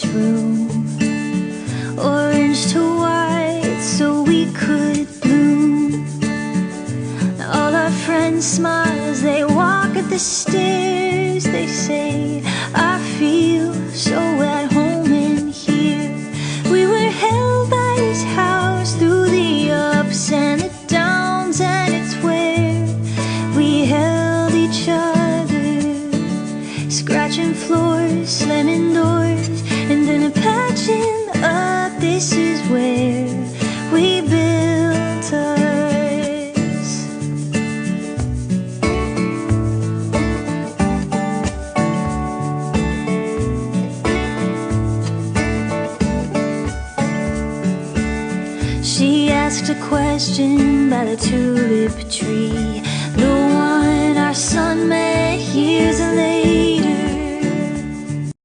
this room, orange to white so we could bloom. All our friends smile as they walk up the stairs. They say, I feel so at home in here. We were held by this house through the ups and the downs, and it's where we held each other, scratching floors, slamming doors, and then a patching up. This is where we built us. She asked a question by the tulip tree, the one our son met years later.